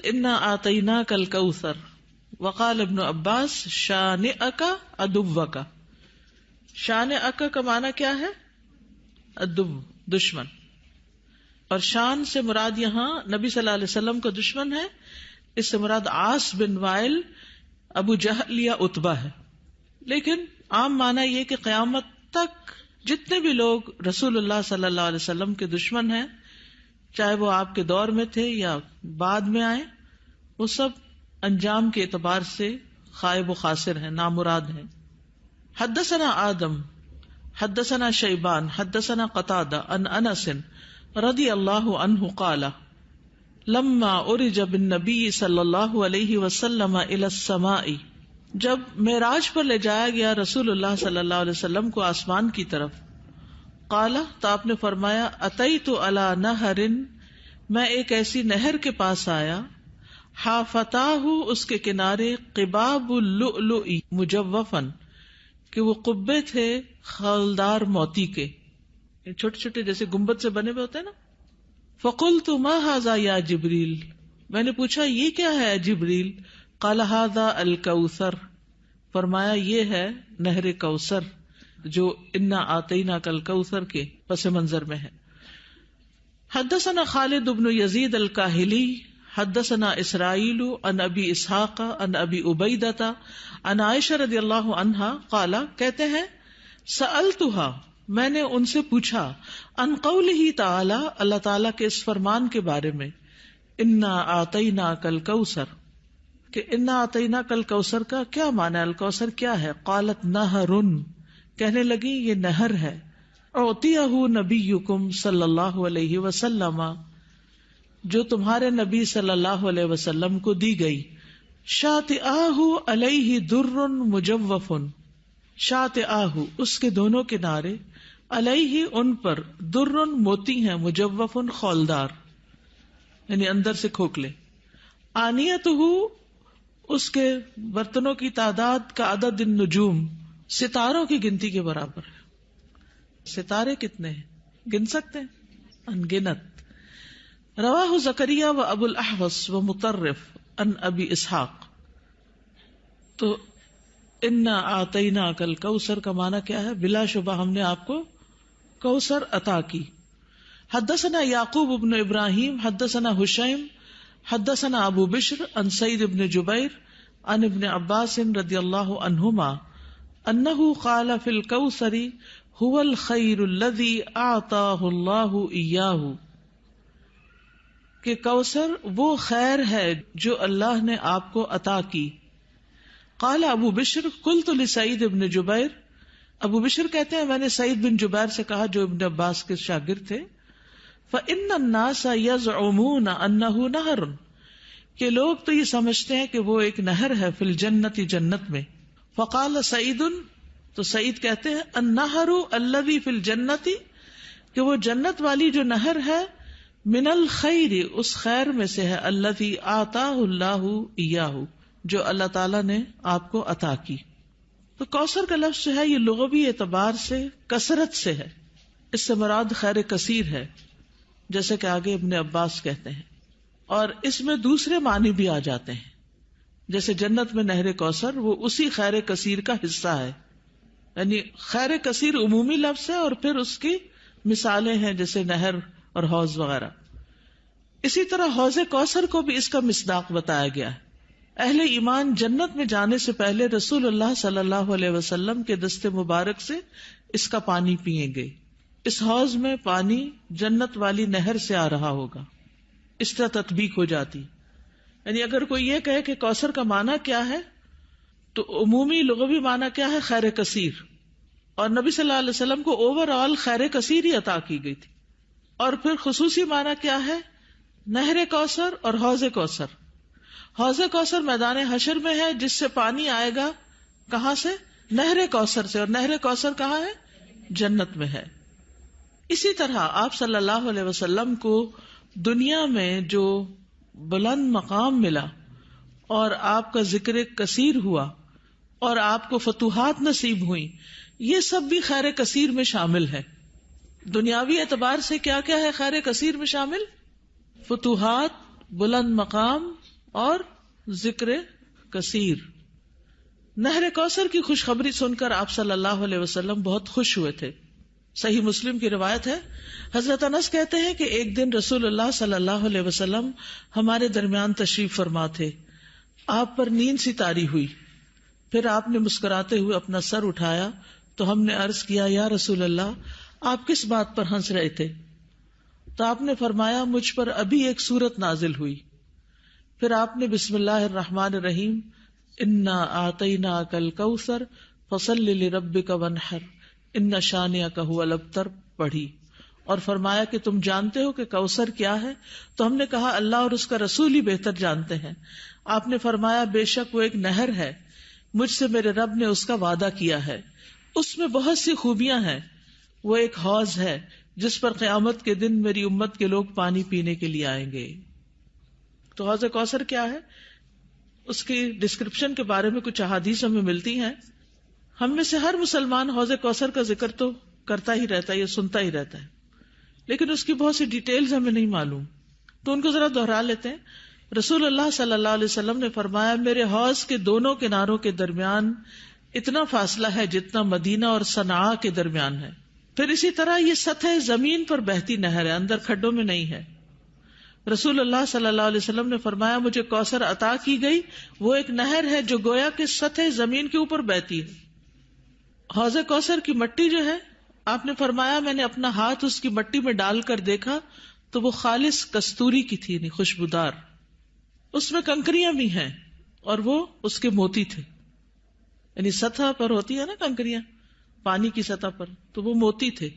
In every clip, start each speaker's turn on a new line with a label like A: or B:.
A: انا آتیناک الکوثر وقال ابن عباس شانئک عدوک. شانئک کا معنی کیا ہے؟ عدو، دشمن. اور شان سے مراد یہاں نبی صلی اللہ علیہ وسلم کا دشمن ہے. اس سے مراد عاص بن وائل، ابو جہل یا عتبہ ہے. لیکن عام معنی یہ کہ قیامت تک جتنے بھی لوگ رسول اللہ صلی اللہ علیہ وسلم کے دشمن ہیں، چاہے وہ آپ کے دور میں تھے یا بعد میں آئے، وہ سب انجام کے اعتبار سے خائب و خاسر ہیں، نامراد ہیں. حدثنا آدم حدثنا شیبان حدثنا قتادہ عن انس رضی اللہ عنہ قال لما عرج بالنبی صلی اللہ علیہ وسلم الی السماء، جب معراج پر لے جایا گیا رسول اللہ صلی اللہ علیہ وسلم کو آسمان کی طرف، قال تو آپ نے فرمایا اتیت علی نہر، میں ایک ایسی نہر کے پاس آیا، حافتاہ اس کے کنارے قباب اللؤلؤ مجوفا، کہ وہ قبے تھے خالدار موتی کے، چھوٹے چھوٹے جیسے گنبد سے بنے ہوئے ہوتے ہیں نا. فقلت ما ھذا یا جبریل، میں نے پوچھا یہ کیا ہے جبریل؟ قال ھذا الکوثر، فرمایا یہ ہے نہر کوثر جو انا آتیناک الکوثر کے پس منظر میں ہے. حدثنا خالد بن یزید الکاہلی حدثنا اسرائیل عن ابی اسحاق عن ابی عبیدۃ عن عائشہ رضی اللہ عنہا قال، کہتے ہیں سألتها، میں نے ان سے پوچھا، عن قولہ تعالی، اللہ تعالی کے اس فرمان کے بارے میں، انا آتیناک الکوثر، کہ انا آتیناک الکوثر کا کیا معنی ہے؟ الکوثر کیا ہے؟ قالت نہر، کہنے لگی یہ نہر ہے، اعطیہ نبیکم صلی اللہ علیہ وسلم، جو تمہارے نبی صلی اللہ علیہ وسلم کو دی گئی. شاطئاہ علیہ در مجوف، شاطئاہ اس کے دونوں کنارے، علیہ ان پر، در موتی ہیں، مجوف خولدار یعنی اندر سے کھوکھلے. آنیتہ اس کے برتنوں کی تعداد کا عدد النجوم، ستاروں کی گنتی کے برابر ہے. ستارے کتنے ہیں گن سکتے ہیں؟ انگنت. رواہ زکریا و ابو الاحوص و مطرف عن ابی اسحاق. تو انا آتیناک الکوثر کا معنی کیا ہے؟ بلا شبہ ہم نے آپ کو کوثر عطا کی. حدثنا یعقوب بن ابراہیم حدثنا حشیم حدثنا ابو بشر عن سعید بن جبیر عن ابن عباس رضی اللہ عنہما انہ قال فی الکوثر هو الخیر الذی اعطاہ اللہ ایاہ، کہ کوثر وہ خیر ہے جو اللہ نے آپ کو عطا کی. قال ابو بشر قلت لسعید بن جبیر، ابو بشر کہتے ہیں میں نے سعید بن جبیر سے کہا جو ابن عباس کے شاگرد تھے، فإن الناس يزعمون انه نہر، کہ لوگ تو یہ سمجھتے ہیں کہ وہ ایک نہر ہے، فی الجنت جنت میں. فقال سعید، تو سعید کہتے ہیں النہر الذی فی الجنت، کہ وہ جنت والی جو نہر ہے، من الخیر اس خیر میں سے ہے، الذی آتاہ اللہ ایاہ جو اللہ تعالیٰ نے آپ کو عطا کی. تو کوثر کا لفظ جو ہے یہ لغوی اعتبار سے کثرت سے ہے، اس سے مراد خیر کثیر ہے، جیسے کہ آگے ابن عباس کہتے ہیں. اور اس میں دوسرے معنی بھی آ جاتے ہیں، جیسے جنت میں نہر کوثر وہ اسی خیر کثیر کا حصہ ہے، یعنی خیر کثیر عمومی لفظ ہے اور پھر اس کی مثالیں ہیں جیسے نہر اور حوض وغیرہ. اسی طرح حوض کوثر کو بھی اس کا مصداق بتایا گیا ہے. اہل ایمان جنت میں جانے سے پہلے رسول اللہ صلی اللہ علیہ وسلم کے دست مبارک سے اس کا پانی پیئیں گے. اس حوض میں پانی جنت والی نہر سے آ رہا ہوگا، اس طرح تطبیق ہو جاتی. یعنی اگر کوئی یہ کہے کہ کوثر کا معنی کیا ہے، تو عمومی لغوی معنی کیا ہے؟ خیر کثیر. اور نبی صلی اللہ علیہ وسلم کو اوور آل خیر کثیر ہی عطا کی گئی تھی. اور پھر خصوصی معنی کیا ہے؟ نہر کوثر اور حوض کوثر. حوض کوثر میدان حشر میں ہے، جس سے پانی آئے گا کہاں سے؟ نہر کوثر سے. اور نہر کوثر کہاں ہے؟ جنت میں ہے. اسی طرح آپ صلی اللہ علیہ وسلم کو دنیا میں جو بلند مقام ملا اور آپ کا ذکر کثیر ہوا اور آپ کو فتوحات نصیب ہوئی، یہ سب بھی خیر کثیر میں شامل ہے. دنیاوی اعتبار سے کیا کیا ہے خیر کثیر میں شامل؟ فتوحات، بلند مقام اور ذکر کثیر. نہر کوثر کی خوشخبری سن کر آپ صلی اللہ علیہ وسلم بہت خوش ہوئے تھے. صحیح مسلم کی روایت ہے, حضرت انس کہتے ہیں کہ ایک دن رسول اللہ صلی اللہ علیہ وسلم ہمارے درمیان تشریف فرما تھے. آپ پر نیند سی طاری ہوئی, پھر آپ نے مسکراتے ہوئے اپنا سر اٹھایا تو ہم نے عرض کیا, یا رسول اللہ, آپ کس بات پر ہنس رہے تھے؟ تو آپ نے فرمایا, مجھ پر ابھی ایک سورت نازل ہوئی. پھر آپ نے بسم اللہ الرحمن الرحیم انا اعطیناک الکوثر فصل لربک وانحر ان شانئک ھو الابتر پڑھی, اور فرمایا کہ تم جانتے ہو کہ کوثر کیا ہے؟ تو ہم نے کہا, اللہ اور اس کا رسول ہی بہتر جانتے ہیں. آپ نے فرمایا, بے شک وہ ایک نہر ہے, مجھ سے میرے رب نے اس کا وعدہ کیا ہے, اس میں بہت سی خوبیاں ہیں. وہ ایک حوض ہے جس پر قیامت کے دن میری امت کے لوگ پانی پینے کے لیے آئیں گے. تو حوض کوثر کیا ہے, اس کی ڈسکرپشن کے بارے میں کچھ احادیث ہمیں ملتی ہیں. ہم میں سے ہر مسلمان حوض کوثر کا ذکر تو کرتا ہی رہتا ہے یا سنتا ہی رہتا ہے, لیکن اس کی بہت سی ڈیٹیلز ہمیں نہیں معلوم, تو ان کو ذرا دوہرا لیتے ہیں. رسول اللہ صلی اللہ علیہ وسلم نے فرمایا, میرے حوض کے دونوں کناروں کے درمیان اتنا فاصلہ ہے جتنا مدینہ اور صنعاء کے درمیان ہے. پھر اسی طرح یہ سطح زمین پر بہتی نہر ہے, اندر کھڈوں میں نہیں ہے. رسول اللہ صلی اللہ علیہ وسلم نے فرمایا, مجھے کوثر عطا کی گئی, وہ ایک نہر ہے جو گویا کہ سطح زمین کے اوپر بہتی ہے. حوض کوثر کی مٹی جو ہے, آپ نے فرمایا, میں نے اپنا ہاتھ اس کی مٹی میں ڈال کر دیکھا تو وہ خالص کستوری کی تھی, خوشبودار. اس میں کنکریاں بھی ہیں اور وہ اس کے موتی تھے, یعنی سطح پر ہوتی ہے نا کنکریاں پانی کی سطح پر, تو وہ موتی تھے.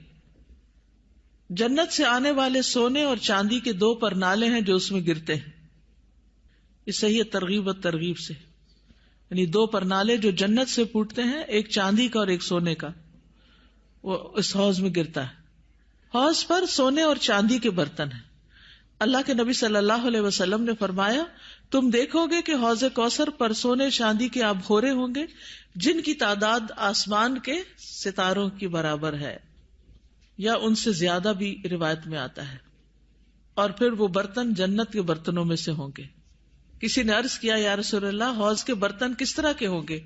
A: جنت سے آنے والے سونے اور چاندی کے 2 پرنالے ہیں جو اس میں گرتے ہیں. اس صحیح ترغیب و ترغیب سے, یعنی 2 پرنالے جو جنت سے پھوٹتے ہیں, ایک چاندی کا اور ایک سونے کا, وہ اس حوض میں گرتا ہے. حوض پر سونے اور چاندی کے برتن ہیں. اللہ کے نبی صلی اللہ علیہ وسلم نے فرمایا, تم دیکھو گے کہ حوض کوثر پر سونے چاندی کے آبخورے ہوں گے جن کی تعداد آسمان کے ستاروں کی برابر ہے, یا ان سے زیادہ بھی روایت میں آتا ہے. اور پھر وہ برتن جنت کے برتنوں میں سے ہوں گے. کسی نے عرض کیا, یا رسول اللہ, حوض کے برتن کس طرح کے ہوں گے؟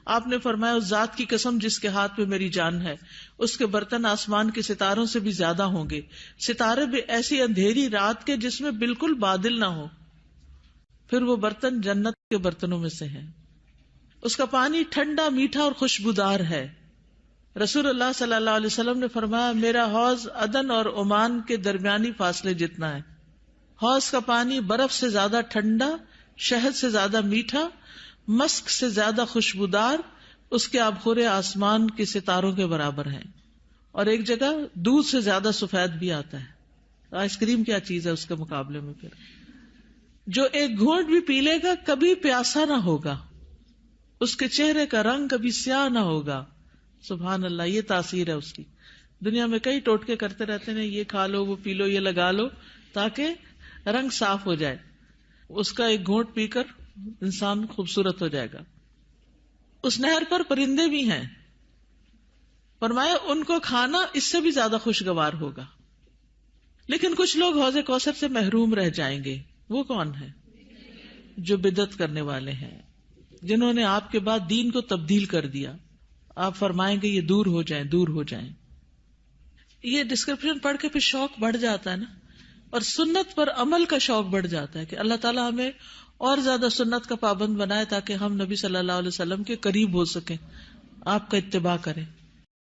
A: آپ نے فرمایا, اس ذات کی قسم جس کے ہاتھ میں میری جان ہے, اس کے برتن آسمان کے ستاروں سے بھی زیادہ ہوں گے, ستارے بھی ایسی اندھیری رات کے جس میں بالکل بادل نہ ہو. پھر وہ برتن جنت کے برتنوں میں سے ہیں. اس کا پانی ٹھنڈا, میٹھا اور خوشبودار ہے. رسول اللہ صلی اللہ علیہ وسلم نے فرمایا, میرا حوض عدن اور عمان کے درمیانی فاصلے جتنا ہے. حوض کا پانی برف سے زیادہ ٹھنڈا, شہد سے زیادہ میٹھا, مسک سے زیادہ خوشبودار, اس کے آبخورے آسمان کے ستاروں کے برابر ہیں. اور ایک جگہ دودھ سے زیادہ سفید بھی آتا ہے. آئس کریم کیا چیز ہے اس کے مقابلے میں. پھر جو ایک گھونٹ بھی پی لے گا کبھی پیاسا نہ ہوگا, اس کے چہرے کا رنگ کبھی سیاہ نہ ہوگا. سبحان اللہ, یہ تاثیر ہے اس کی. دنیا میں کئی ٹوٹکے کرتے رہتے ہیں, یہ کھا لو, وہ پی لو, یہ لگا لو تاکہ رنگ صاف ہو جائے. اس کا ایک گھونٹ پی کر انسان خوبصورت ہو جائے گا. اس نہر پر پرندے بھی ہیں. فرمایا, ان کو کھانا اس سے بھی زیادہ خوشگوار ہوگا. لیکن کچھ لوگ حوض کوثر سے محروم رہ جائیں گے. وہ کون ہیں؟ جو بدعت کرنے والے ہیں, جنہوں نے آپ کے بعد دین کو تبدیل کر دیا. آپ فرمائیں گے یہ دور ہو جائیں, دور ہو جائیں. یہ ڈسکرپشن پڑھ کے پھر شوق بڑھ جاتا ہے نا, اور سنت پر عمل کا شوق بڑھ جاتا ہے کہ اللہ تعالیٰ ہمیں اور زیادہ سنت کا پابند بنائے تاکہ ہم نبی صلی اللہ علیہ وسلم کے قریب ہو سکیں, آپ کا اتباع کریں.